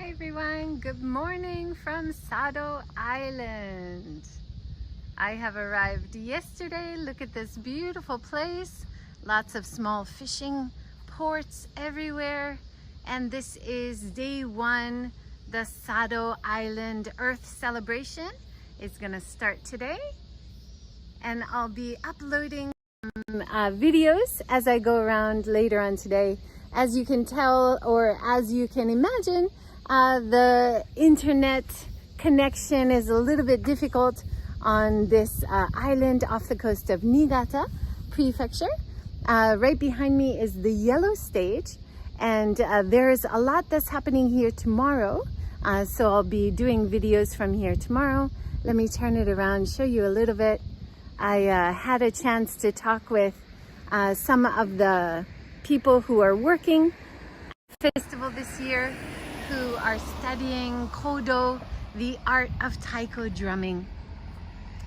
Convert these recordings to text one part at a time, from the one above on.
Hi everyone, good morning from Sado Island. I have arrived yesterday. Look at this beautiful place. Lots of small fishing ports everywhere. And this is day one. The Sado Island Earth celebration is gonna start today. And I'll be uploading videos as I go around later on today. As you can tell, or as you can imagine, the internet connection is a little bit difficult on this island off the coast of Niigata prefecture. Right behind me is the yellow stage, and there's a lot that's happening here tomorrow. So I'll be doing videos from here tomorrow. Let me turn it around, show you a little bit. I had a chance to talk with some of the people who are working festival this year, who are studying kodo, the art of taiko drumming.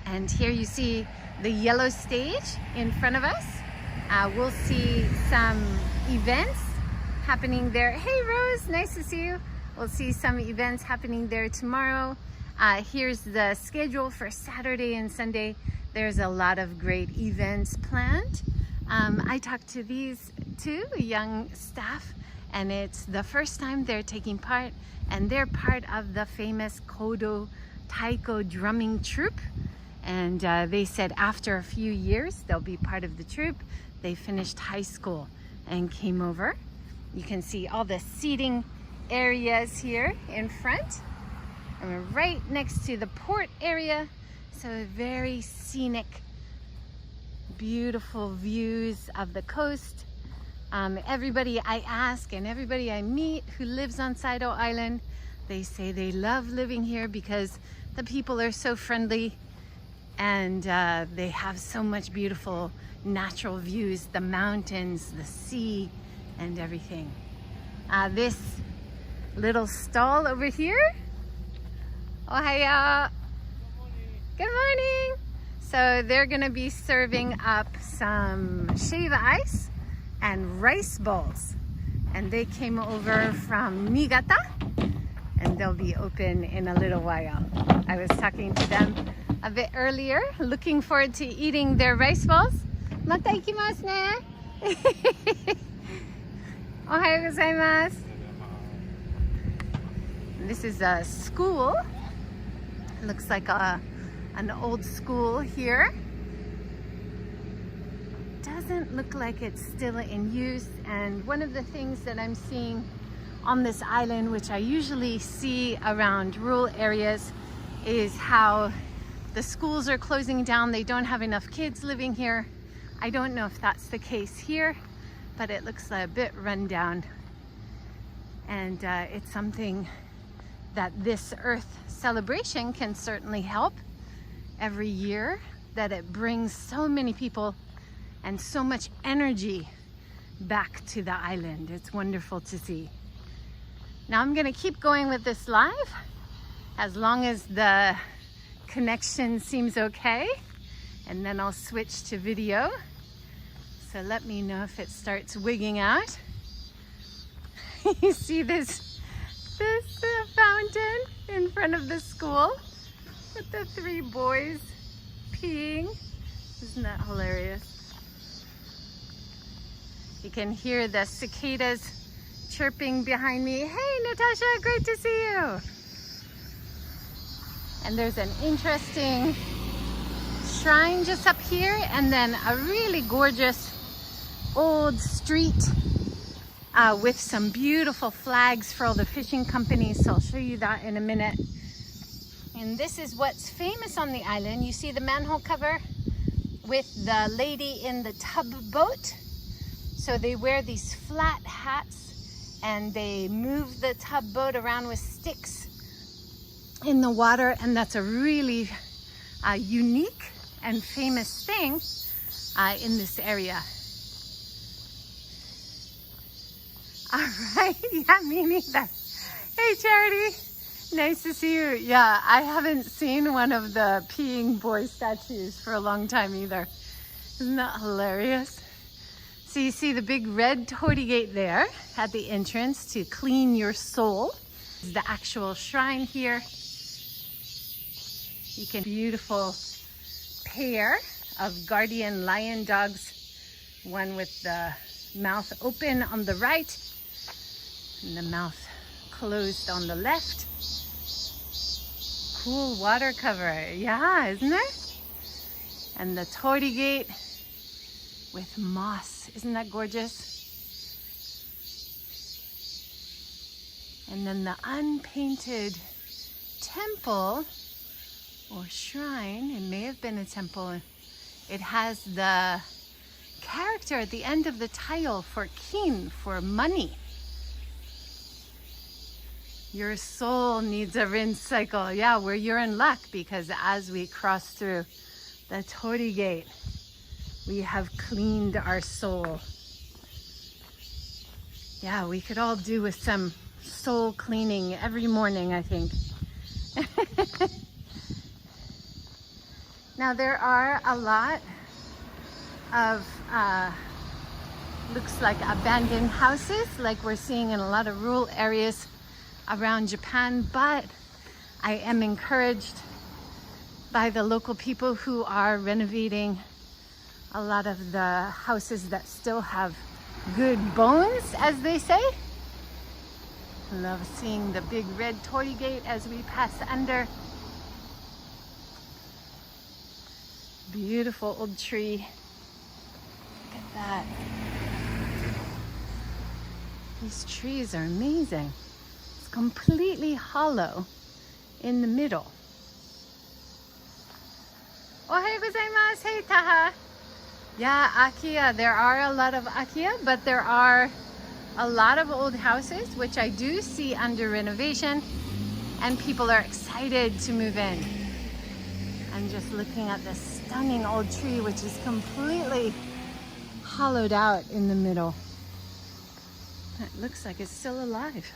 And here you see the yellow stage in front of us. We'll see some events happening there. Hey Rose, nice to see you. We'll see some events happening there tomorrow. Here's the schedule for Saturday and Sunday. There's a lot of great events planned. I talked to these two young staff, and it's the first time they're taking part, and they're part of the famous kodo taiko drumming troupe. And they said after a few years they'll be part of the troupe. They finished high school and came over. You can see all the seating areas here in front, and we're right next to the port area, so very scenic, beautiful views of the coast. Everybody I ask and everybody I meet who lives on Sado Island, they say they love living here because the people are so friendly, and they have so much beautiful natural views, the mountains, the sea, and everything. This little stall over here, ohayou, good morning. So they're gonna be serving up some shave ice and rice balls, and they came over from Niigata, and they'll be open in a little while. I was talking to them a bit earlier, looking forward to eating their rice balls. Mata ikimasu ne. Ohayou gozaimasu. This is a school. Looks like an old school here. Doesn't look like it's still in use. And one of the things that I'm seeing on this island, which I usually see around rural areas, is how the schools are closing down. They don't have enough kids living here. I don't know if that's the case here, but it looks a bit run down. And it's something that this Earth celebration can certainly help every year, that it brings so many people and so much energy back to the island. It's wonderful to see. Now I'm gonna keep going with this live as long as the connection seems okay, and then I'll switch to video. So let me know if it starts wigging out. You see this fountain in front of the school with the three boys peeing. Isn't that hilarious? You can hear the cicadas chirping behind me. Hey Natasha, great to see you. And there's an interesting shrine just up here, and then a really gorgeous old street with some beautiful flags for all the fishing companies. So I'll show you that in a minute. And this is what's famous on the island. You see the manhole cover with the lady in the tub boat. So they wear these flat hats, and they move the tub boat around with sticks in the water, and that's a really unique and famous thing in this area. All right, yeah, me neither. Hey Charity, nice to see you. Yeah, I haven't seen one of the peeing boy statues for a long time either. Isn't that hilarious? So you see the big red torii gate there at the entrance to clean your soul. The actual shrine here. You can beautiful pair of guardian lion dogs, one with the mouth open on the right and the mouth closed on the left. Cool water cover, yeah, isn't it? And the torii gate with moss, isn't that gorgeous? And then the unpainted temple or shrine, it may have been a temple. It has the character at the end of the tile for kin, for money. Your soul needs a rinse cycle. Yeah, where you're in luck, because as we cross through the torii gate, we have cleaned our soul. Yeah, we could all do with some soul cleaning every morning, I think. Now there are a lot of looks like abandoned houses, like we're seeing in a lot of rural areas around Japan, but I am encouraged by the local people who are renovating a lot of the houses that still have good bones, as they say. I love seeing the big red torii gate as we pass under. Beautiful old tree. Look at that. These trees are amazing. It's completely hollow in the middle. Ohayou gozaimasu. Hey, Taha. Yeah, Akiya. There are a lot of Akiya, but there are a lot of old houses, which I do see under renovation, and people are excited to move in. I'm just looking at this stunning old tree, which is completely hollowed out in the middle. It looks like it's still alive.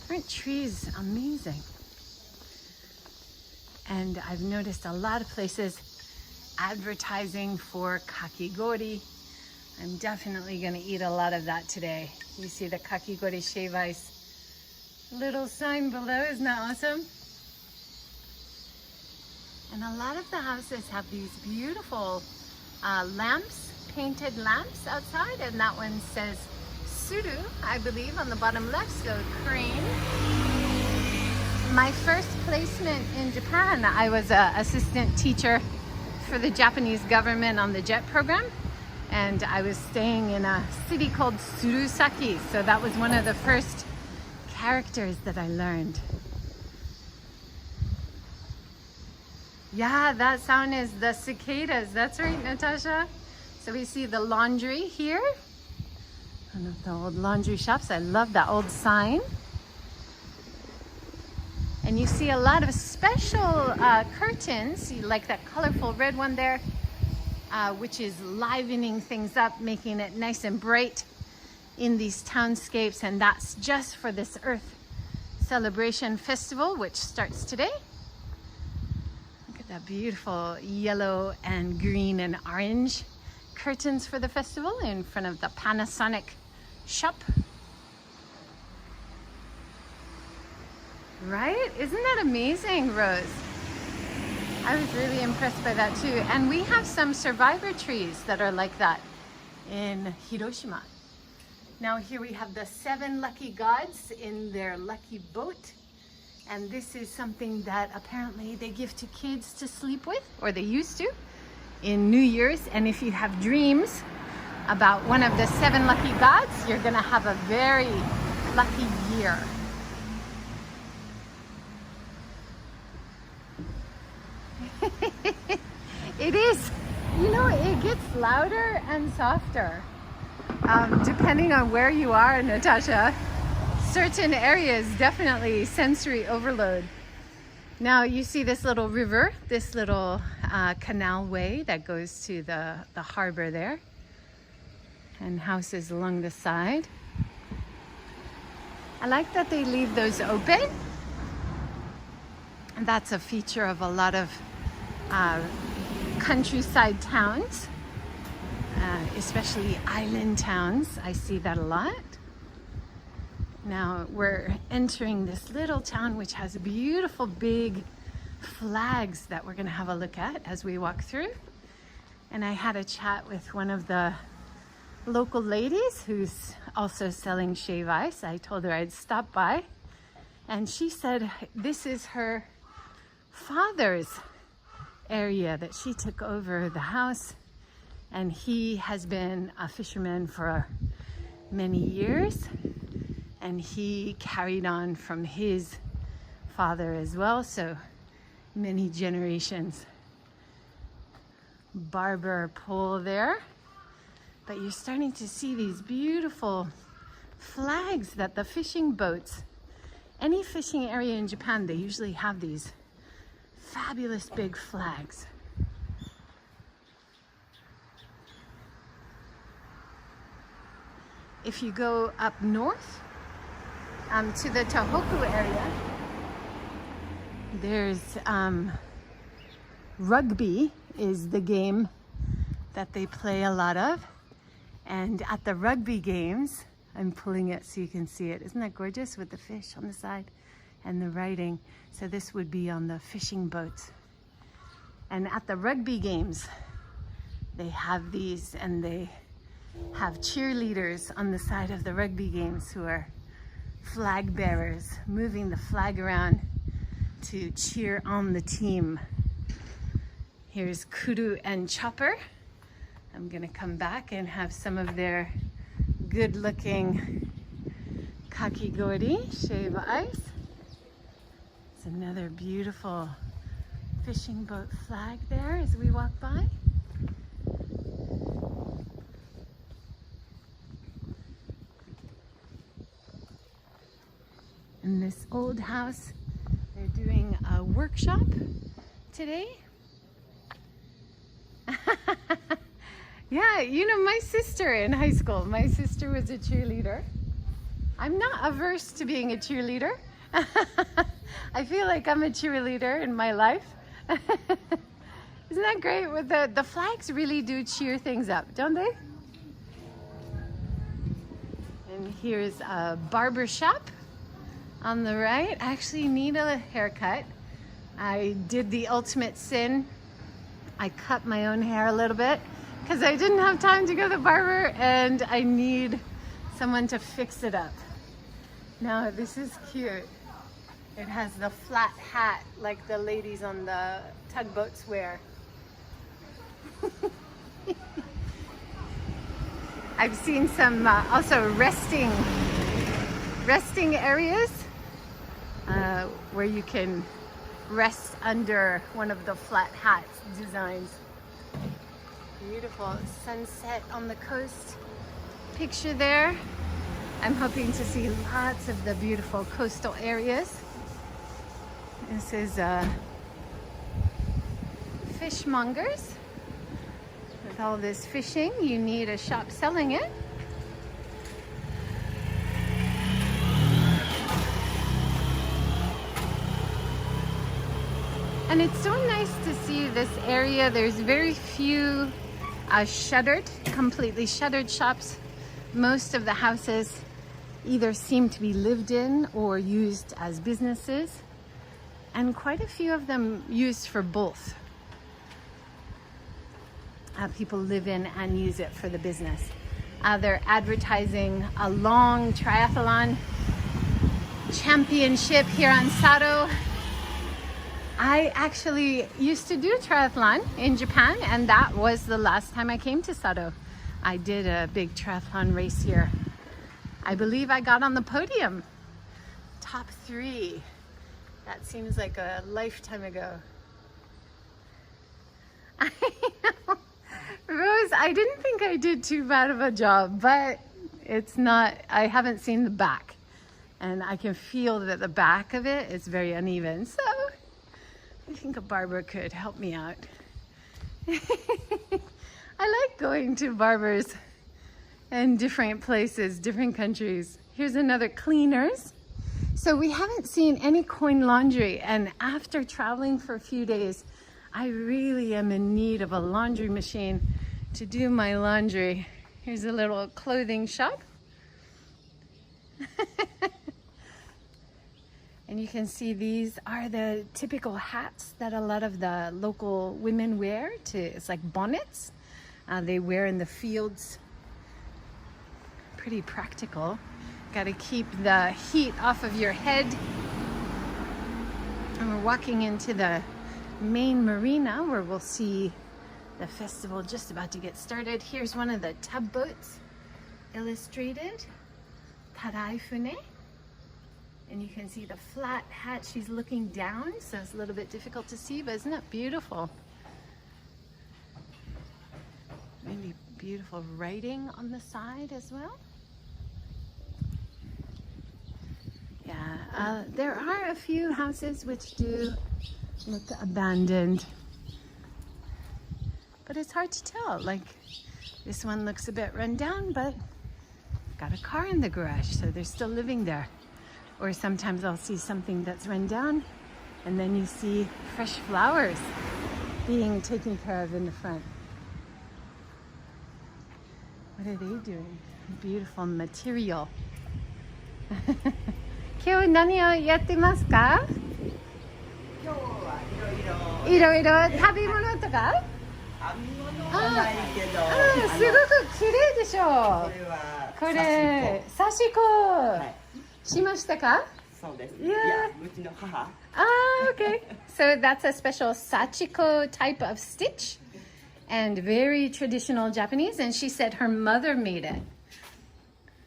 Aren't trees amazing? And I've noticed a lot of places advertising for kakigori. I'm definitely going to eat a lot of that today. You see the kakigori shave ice little sign below. Isn't that awesome? And a lot of the houses have these beautiful lamps, painted lamps outside, and that one says Suru, I believe, on the bottom left, so crane. My first placement in Japan, I was an assistant teacher for the Japanese government on the JET program, and I was staying in a city called Surusaki, so that was one of the first characters that I learned. Yeah, that sound is the cicadas. That's right, Natasha. So we see the laundry here. One of the old laundry shops. I love that old sign. And you see a lot of special curtains, like that colorful red one there, which is livening things up, making it nice and bright in these townscapes. And that's just for this Earth Celebration Festival, which starts today. Look at that beautiful yellow and green and orange curtains for the festival in front of the Panasonic shop. Right? Isn't that amazing, Rose? I was really impressed by that too. And we have some survivor trees that are like that in Hiroshima. Now here we have the 7 lucky gods in their lucky boat. And this is something that apparently they give to kids to sleep with, or they used to, in New Year's. And if you have dreams about one of the 7 lucky gods, you're gonna have a very lucky year. It is, you know, it gets louder and softer depending on where you are, Natasha. Certain areas definitely sensory overload. Now you see this little river, this little canal way that goes to the harbor there, and houses along the side. I like that they leave those open. And that's a feature of a lot of countryside towns, especially island towns. I see that a lot. Now we're entering this little town which has beautiful big flags that we're gonna have a look at as we walk through. And I had a chat with one of the local ladies who's also selling shave ice. I told her I'd stop by, and she said this is her father's area, that she took over the house, and he has been a fisherman for many years, and he carried on from his father as well, so many generations. Barber pole there, but you're starting to see these beautiful flags that the fishing boats, any fishing area in Japan, they usually have these fabulous big flags. If you go up north to the Tohoku area, there's rugby is the game that they play a lot of. And at the rugby games, I'm pulling it so you can see it. Isn't that gorgeous with the fish on the side and the writing? So this would be on the fishing boats. And at the rugby games, they have these, and they have cheerleaders on the side of the rugby games who are flag bearers, moving the flag around to cheer on the team. Here's Kuru and Chopper. I'm gonna come back and have some of their good-looking kakigori shave ice. It's another beautiful fishing boat flag there as we walk by. In this old house, they're doing a workshop today. Yeah, you know, my sister in high school, my sister was a cheerleader. I'm not averse to being a cheerleader. I feel like I'm a cheerleader in my life. Isn't that great? With the flags really do cheer things up, don't they? And here's a barber shop on the right. I actually need a haircut. I did the ultimate sin. I cut my own hair a little bit because I didn't have time to go to the barber, and I need someone to fix it up. Now this is cute. It has the flat hat like the ladies on the tugboats wear. I've seen some also resting areas where you can rest under one of the flat hat designs. Beautiful sunset on the coast picture there. I'm hoping to see lots of the beautiful coastal areas. This is fishmongers. With all this fishing, you need a shop selling it. And it's so nice to see this area. There's very few completely shuttered shops. Most of the houses either seem to be lived in or used as businesses, and quite a few of them used for both. People live in and use it for the business. They're advertising a long triathlon championship here on Sado. I actually used to do triathlon in Japan, and that was the last time I came to Sado. I did a big triathlon race here. I believe I got on the podium. Top 3. That seems like a lifetime ago. I know. Rose, I didn't think I did too bad of a job, but it's not, I haven't seen the back. And I can feel that the back of it is very uneven. So I think a barber could help me out. I like going to barbers in different places, different countries. Here's another cleaners. So we haven't seen any coin laundry, and after traveling for a few days, I really am in need of a laundry machine to do my laundry. Here's a little clothing shop. And you can see these are the typical hats that a lot of the local women wear. It's like bonnets they wear in the fields. Pretty practical. Got to keep the heat off of your head. And we're walking into the main marina where we'll see the festival just about to get started. Here's one of the tugboats illustrated, Taraifune. And you can see the flat hat. She's looking down, so it's a little bit difficult to see, but isn't that beautiful? Really beautiful writing on the side as well. Yeah, there are a few houses which do look abandoned, but it's hard to tell. Like, this one looks a bit run down, but got a car in the garage, so they're still living there. Or sometimes I'll see something that's run down, and then you see fresh flowers being taken care of in the front. What are they doing? Beautiful material. 今日何をやってますか？今日はいろいろ食べ物とか？編み物はないけど、すごく綺麗でしょ。これはこれ刺し子、しましたか？そうです。 Yeah. いや、うちの母。Okay. So that's a special sachiko type of stitch and very traditional Japanese, and she said her mother made it.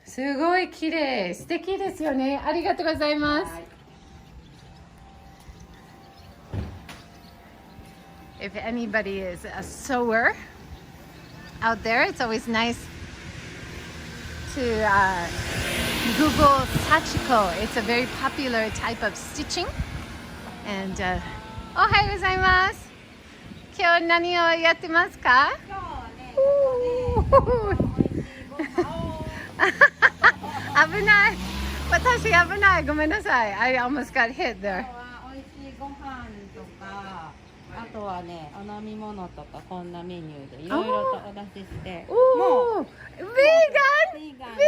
すごい綺麗、素敵ですよね。ありがとうございます。If anybody is a sewer out there, it's always nice to Google sachiko. It's a very popular type of stitching. And おはようございます。今日何をやってますか？危ない。私危ない。ごめんなさい。I almost got hit there. 美味しいご飯とか、あとはね、お飲み物とかこんなメニューでいろいろとお出しして。おお、ヴィーガン？ヴィーガンもや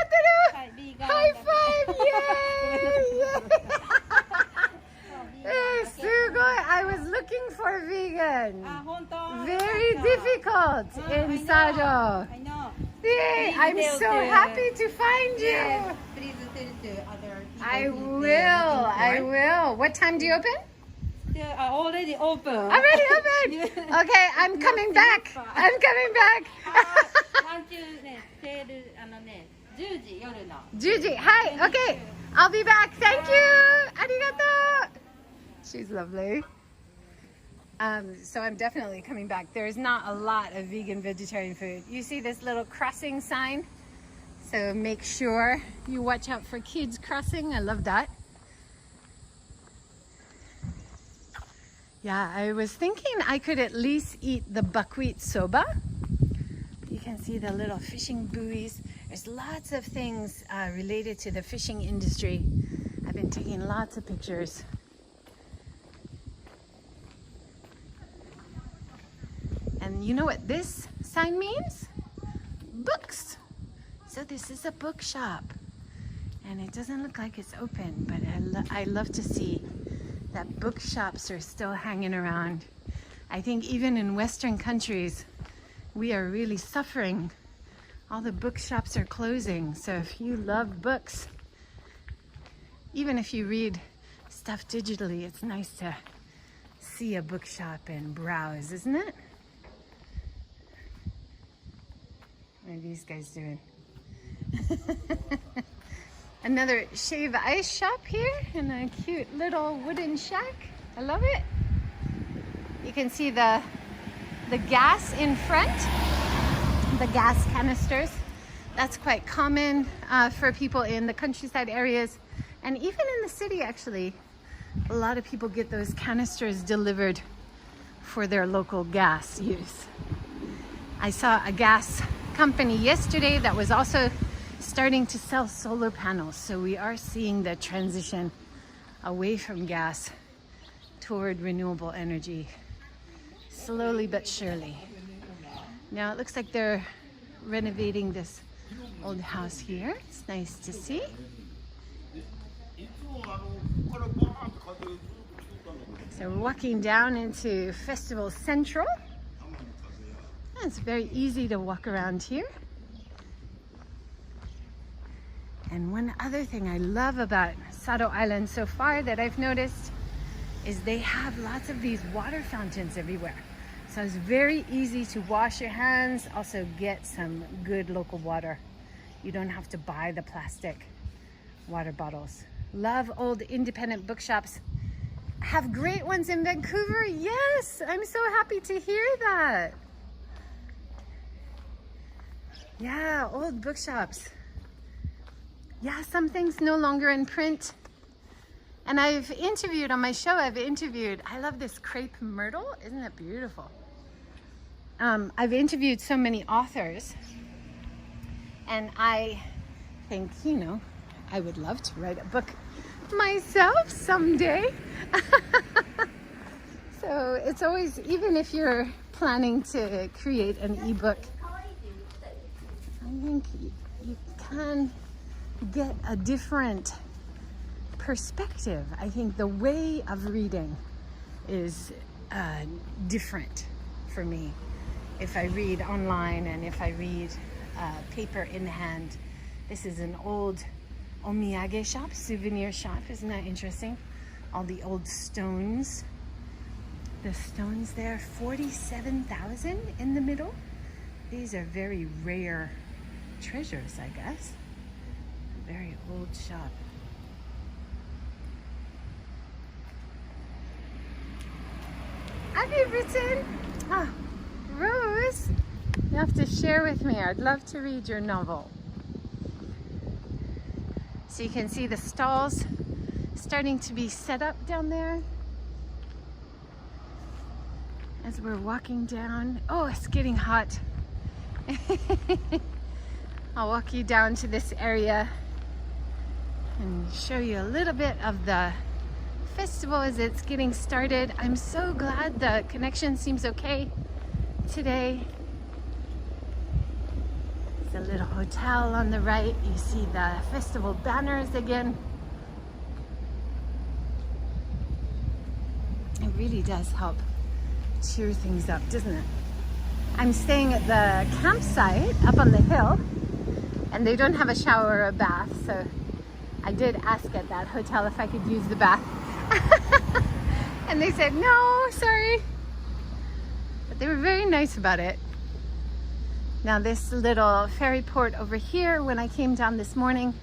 ってる。はい、ビーガン。ハイファイブ、イエーイ。すごい。I was looking for vegan. あ、本当。Very difficult in Sado. I know. Yay, I'm so happy to find you. Please tell to other people. I will. What time do you open? Already open. Already open. Okay, I'm coming back. I'm coming back. 晚中ね、セールね、10時夜の。10時。はい。Okay. I'll be back. Thank you. ありがとう. She's lovely. So I'm definitely coming back. There's not a lot of vegan vegetarian food. You see this little crossing sign? So make sure you watch out for kids crossing. I love that. Yeah, I was thinking I could at least eat the buckwheat soba. You can see the little fishing buoys. There's lots of things related to the fishing industry. I've been taking lots of pictures. And you know what this sign means? Books. So this is a bookshop. And it doesn't look like it's open, but I love to see that bookshops are still hanging around. I think even in Western countries, we are really suffering. All the bookshops are closing. So if you love books, even if you read stuff digitally, it's nice to see a bookshop and browse, isn't it? What are these guys doing? Another shave ice shop here in a cute little wooden shack. I love it. You can see the gas in front, the gas canisters. That's quite common for people in the countryside areas. And even in the city, actually, a lot of people get those canisters delivered for their local gas use. I saw a gas company yesterday that was also starting to sell solar panels. So we are seeing the transition away from gas toward renewable energy, slowly but surely. Now it looks like they're renovating this old house here. It's nice to see. So we're walking down into Festival Central. It's very easy to walk around here. And one other thing I love about Sado Island so far that I've noticed is they have lots of these water fountains everywhere. So it's very easy to wash your hands, also get some good local water. You don't have to buy the plastic water bottles. Love old independent bookshops. Have great ones in Vancouver. Yes, I'm so happy to hear that. Yeah, old bookshops. Yeah, some things no longer in print. And I've interviewed on my show, I love this crepe myrtle. Isn't it beautiful? I've interviewed so many authors, and I think, you know, I would love to write a book myself someday. So it's always, even if you're planning to create an ebook, I think you can get a different perspective. I think the way of reading is different for me. If I read online and if I read paper in hand. This is an old omiyage shop, souvenir shop. Isn't that interesting? All the old stones. The stones there, 47,000 in the middle. These are very rare treasures, I guess. A very old shop. Have you written? Oh, Rose, you have to share with me. I'd love to read your novel. So you can see the stalls starting to be set up down there. As we're walking down. Oh, it's getting hot. I'll walk you down to this area and show you a little bit of the festival as it's getting started. I'm so glad the connection seems okay today. There's a little hotel on the right. You see the festival banners again. It really does help cheer things up, doesn't it? I'm staying at the campsite up on the hill, and they don't have a shower or a bath, so I did ask at that hotel if I could use the bath. And they said, no, sorry. But they were very nice about it. Now this little ferry port over here, when I came down this morning,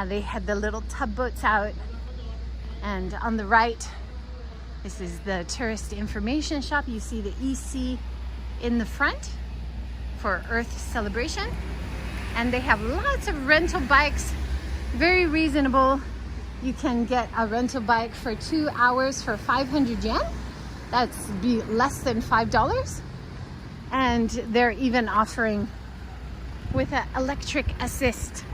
they had the little tugboats out. And on the right, this is the tourist information shop. You see the EC in the front for Earth Celebration. And they have lots of rental bikes, very reasonable. You can get a rental bike for 2 hours for 500 yen. That's less than $5. And they're even offering with an electric assist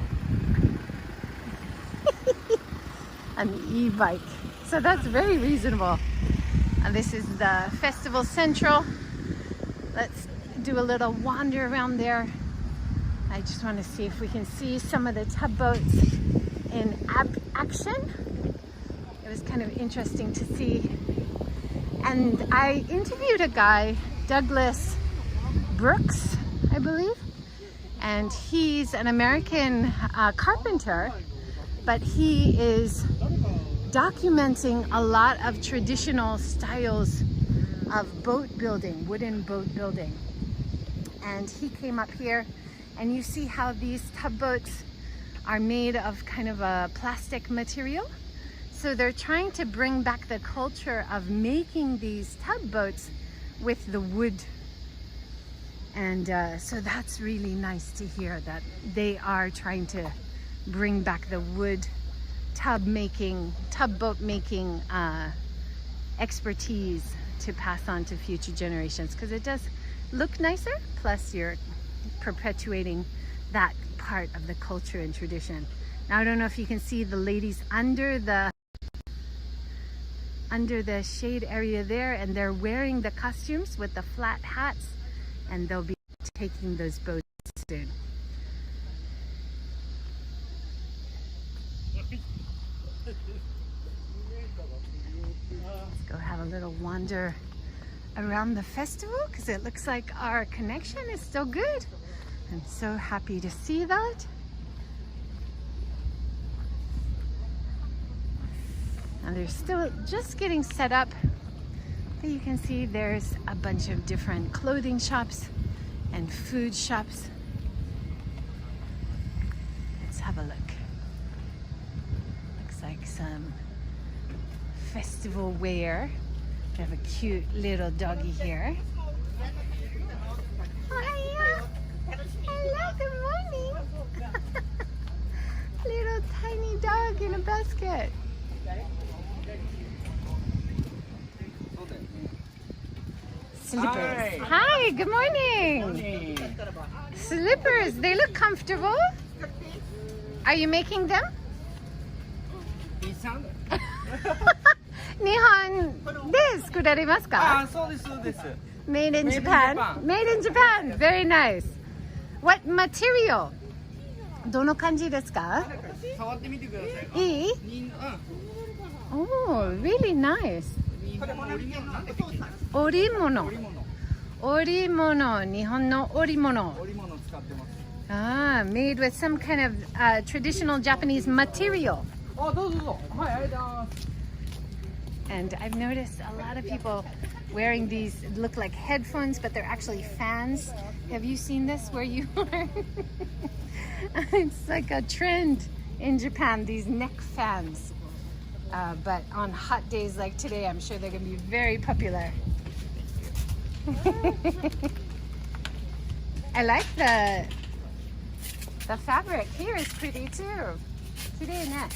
an e-bike. So that's very reasonable. And this is the Festival Central. Let's do a little wander around there. I just want to see if we can see some of the tugboats in action. It was kind of interesting to see. And I interviewed a guy, Douglas Brooks, I believe. And he's an American carpenter, but he is documenting a lot of traditional styles of boat building, wooden boat building. And he came up here, and you see how these tugboats are made of kind of a plastic material. So they're trying to bring back the culture of making these tugboats with the wood. And so that's really nice to hear that they are trying to bring back the wood tugboat making expertise to pass on to future generations, because it does look nicer, plus you're perpetuating that part of the culture and tradition. Now I don't know if you can see the ladies under the shade area there, and they're wearing the costumes with the flat hats, and they'll be taking those boats soon. Let's go have a little wander around the festival because it looks like our connection is still good. I'm so happy to see that. Now they're still just getting set up, but you can see there's a bunch of different clothing shops and food shops. Let's have a look. Looks like some festival wear. We have a cute little doggy here. Oh, hiya. Hello, good morning. Little tiny dog in a basket. Slippers. Hi, good morning. Slippers, they look comfortable. Are you making them? Nihon de tsukurarimasu ka? Made in Japan. Made in Japan. Very nice. What material? どの感じですか? 触ってみてください。いい? Oh, really nice. 織物。織物。日本の織物。織物使ってます。Ah, made with some kind of traditional Japanese material. あ、どうぞどうぞ。はい、ありがとうございます。 And I've noticed a lot of people wearing these look like headphones, but they're actually fans. Have you seen this where you are? It's like a trend in Japan, these neck fans. But on hot days like today, I'm sure they're going to be very popular. I like the fabric here is pretty too. Today net.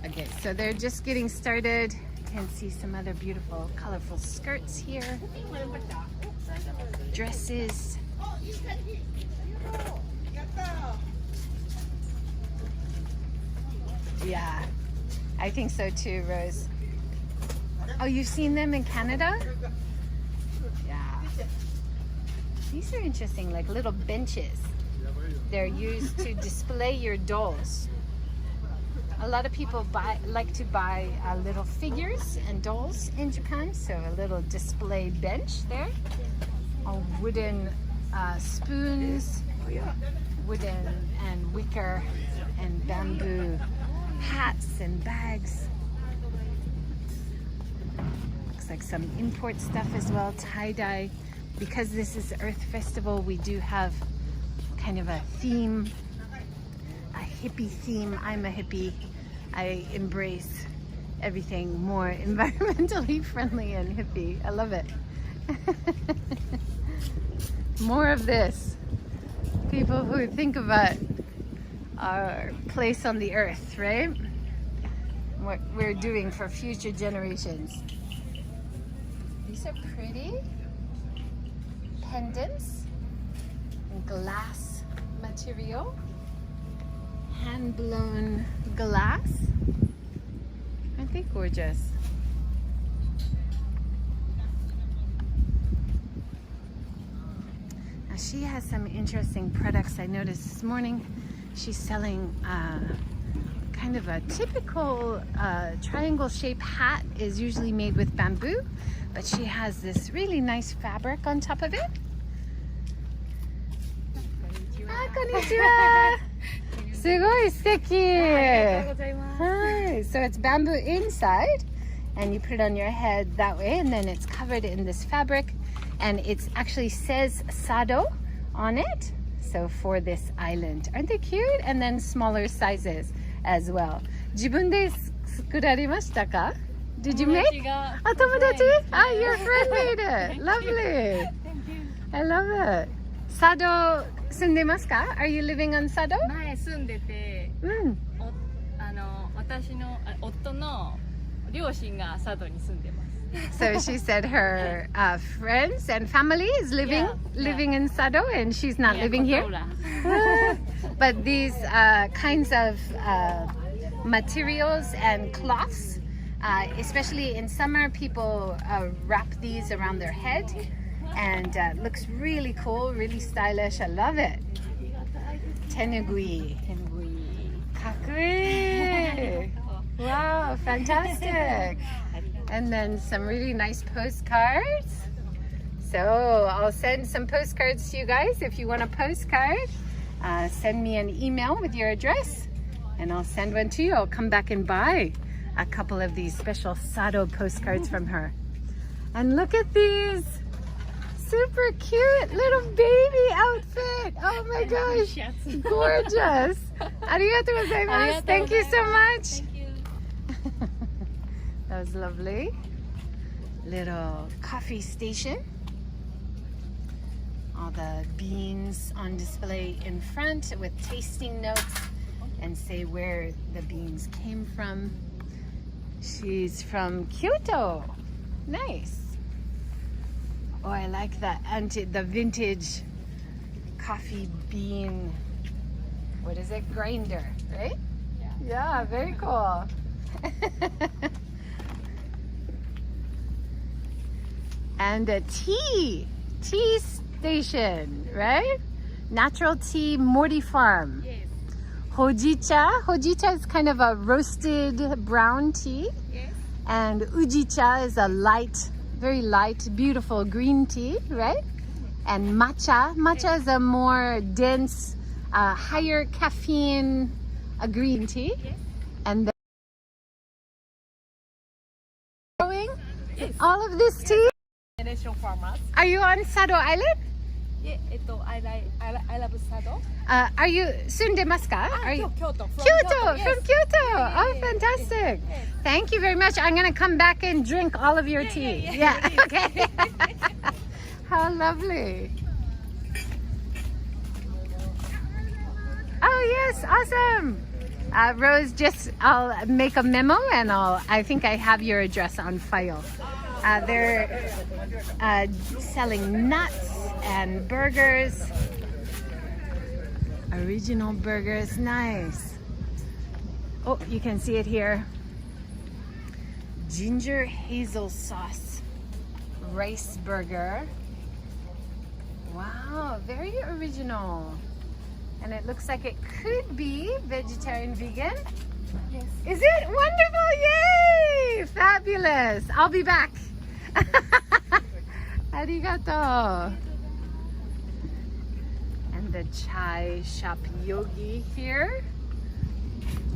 Okay, so they're just getting started. You can see some other beautiful, colorful skirts here. Dresses. Yeah, I think so too, Rose. Oh, you've seen them in Canada? Yeah. These are interesting, like little benches. They're used to display your dolls. A lot of people like to buy little figures and dolls in Japan, so a little display bench there. Wooden spoons, wooden and wicker and bamboo hats and bags. Looks like some import stuff as well, tie-dye. Because this is Earth Festival, we do have kind of a theme, a hippie theme. I'm a hippie. I embrace everything more environmentally friendly and hippie. I love it. More of this. People who think about our place on the earth, right? What we're doing for future generations. These are pretty. Pendants in glass material. Hand-blown glass. Aren't they gorgeous? Now she has some interesting products I noticed this morning. She's selling kind of a typical triangle-shaped hat is usually made with bamboo, but she has this really nice fabric on top of it. Ah, konnichiwa! すごい素敵! Hi. So it's bamboo inside, and you put it on your head that way, and then it's covered in this fabric, and it actually says Sado on it. So for this island, aren't they cute? And then smaller sizes as well. 自分で作られましたか? Did you make? 友達? Ah, your friend made it. Lovely. I love it. Sado 住んでますか? Are you living on Sado? 前住んでて、私の夫の両親が佐渡に住んでます。So she said her friends and family is living in Sado, and she's not living here. But these kinds of materials and cloths, especially in summer, people wrap these around their head, and looks really cool, really stylish. I love it. Tenugui. Kakui. Fantastic. And then some really nice postcards. So I'll send some postcards to you guys. If you want a postcard, send me an email with your address and I'll send one to you. I'll come back and buy a couple of these special Sado postcards from her. And look at these. Super cute little baby outfit. Oh my gosh. Gorgeous. Arigatou gozaimasu. Thank you so much. Thank you. That was lovely. Little coffee station. All the beans on display in front with tasting notes and say where the beans came from. She's from Kyoto. Nice. Oh, I like that the vintage coffee bean. What is it? Grinder, right? Yeah, very cool. And a tea station, right? Natural tea, Morty Farm. Yes. Hojicha is kind of a roasted brown tea. Yes. And ujicha is a light, very light, beautiful green tea, right? And matcha is a more dense, higher caffeine, green tea. Yes. And then growing all of this tea. Generation farmers. Are you on Sado Island? Yeah, I love Sado. Are you sundemasu ka? Are you Kyoto. From Kyoto, yes. from Kyoto. Yeah, Oh, yeah, fantastic. yes. Thank you very much. I'm going to come back and drink all of your tea. Yeah. Okay. How lovely. Oh, yes. Awesome. Rose, I'll make a memo and I think I have your address on file. They're selling nuts and burgers. Original burgers, nice. Oh, you can see it here. Ginger hazel sauce rice burger. Wow, very original. And it looks like it could be vegetarian, vegan. Yes. Is it? Wonderful, yay! Fabulous. I'll be back. Arigato. And the chai shop Yogi here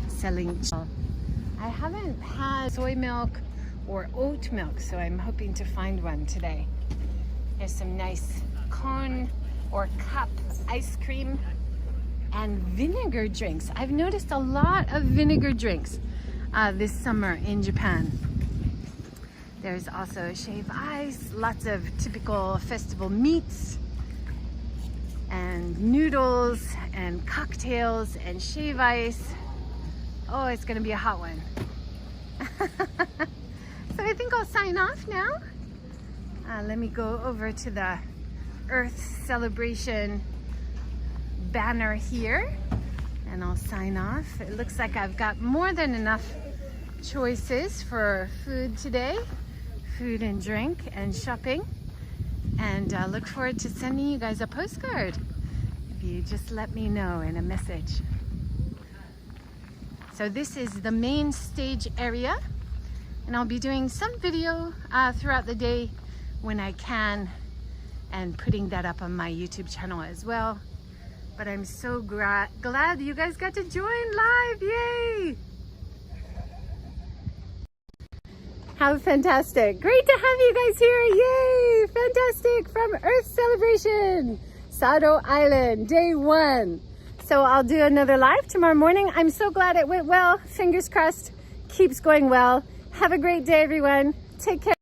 selling. I haven't had soy milk or oat milk, so I'm hoping to find one today. There's some nice cone or cup ice cream and vinegar drinks. I've noticed a lot of vinegar drinks this summer in Japan. There's also shave ice, lots of typical festival meats and noodles and cocktails and shave ice. Oh, it's gonna be a hot one. So I think I'll sign off now. Let me go over to the Earth Celebration banner here and I'll sign off. It looks like I've got more than enough choices for food today, food and drink and shopping, and look forward to sending you guys a postcard if you just let me know in a message. So this is the main stage area and I'll be doing some video throughout the day when I can and putting that up on my YouTube channel as well. But I'm so glad you guys got to join live, yay! How fantastic. Great to have you guys here, yay! Fantastic, from Earth Celebration, Sado Island, day 1. So I'll do another live tomorrow morning. I'm so glad it went well, fingers crossed, keeps going well. Have a great day, everyone. Take care.